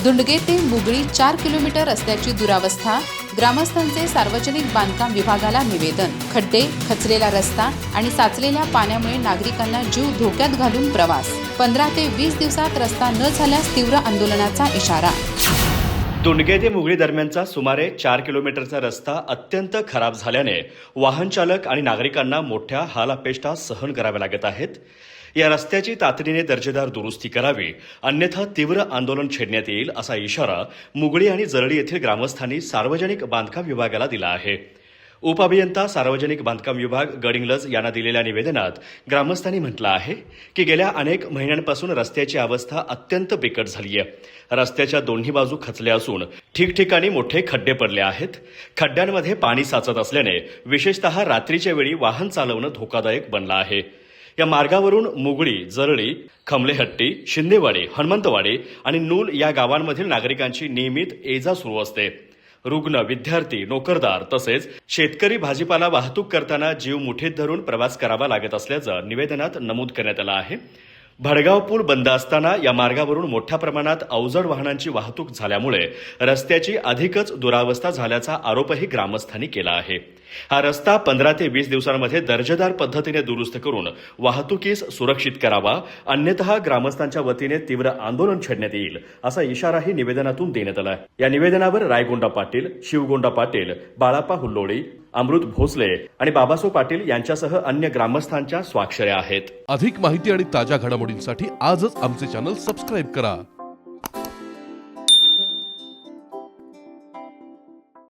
दुंडगे ते मुगळी 4 किलोमीटर रस्त्याची दुरावस्था, ग्रामस्थांचे सार्वजनिक बांधकाम विभागाला निवेदन. खड्डे, खचलेला रस्ता आणि साचलेल्या पाण्यामुळे नागरिकांना जीव धोक्यात घालून प्रवास. 15 ते 20 दिवसात रस्ता न झाल्यास तीव्र आंदोलनाचा इशारा. दुंडगे ते मुगळी दरम्यानचा सुमारे 4 किलोमीटरचा रस्ता अत्यंत खराब झाल्याने वाहन चालक आणि नागरिकांना मोठ्या हालापेष्टा सहन कराव्या लागत आहेत. या रस्त्याची तातडीने दर्जेदार दुरुस्ती करावी, अन्यथा तीव्र आंदोलन छेडण्यात येईल असा इशारा मुगळी आणि जरळी येथील ग्रामस्थांनी सार्वजनिक बांधकाम विभागाला दिला आहे. उपअभियंता सार्वजनिक बांधकाम विभाग गडिंग्लज यांना दिलेल्या निवेदनात ग्रामस्थांनी म्हटलं आहे की गेल्या अनेक महिन्यांपासून रस्त्याची अवस्था अत्यंत बिकट झाली आहे. रस्त्याच्या दोन्ही बाजू खचल्या असून ठिकठिकाणी मोठे खड्डे पडले आहेत. खड्ड्यांमध्ये पाणी साचत असल्याने विशेषतः रात्रीच्या वेळी वाहन चालवणं धोकादायक बनलं आहे. या मार्गावरून मुगळी, जरळी, खमलेहट्टी, शिंदेवाडी, हनुमंतवाडी आणि नूल या गावांमधील नागरिकांची नियमित ये-जा सुरू असते. रुग्ण, विद्यार्थी, नोकरदार तसेच शेतकरी भाजीपाला वाहतूक करताना जीव मुठीत धरून प्रवास करावा लागत असल्याचं निवेदनात नमूद करण्यात आलं आहे. भडगाव पूल बंद असताना या मार्गावरून मोठ्या प्रमाणात अवजड वाहनांची वाहतूक झाल्यामुळे रस्त्याची अधिकच दुरावस्था झाल्याचा आरोपही ग्रामस्थांनी केला आहे. हा रस्ता 15 ते 20 दिवसांमध्ये दर्जेदार पद्धतीने दुरुस्त करून वाहतुकीस सुरक्षित करावा, अन्यथा ग्रामस्थांच्या वतीने तीव्र आंदोलन छेडण्यात येईल असा इशाराही निवेदनातून देण्यात आला. या निवेदनावर रायगोंडा पाटील, शिवगोंडा पाटील, बाळाप्पा हुल्लोळी, अमृत भोसले आणि बाबासो पाटील यांच्यासह अन्य ग्रामस्थांच्या स्वाक्षऱ्या आहेत. अधिक माहिती आणि ताज्या घडामोडींसाठी आजच आमचे चॅनल सबस्क्राईब करा.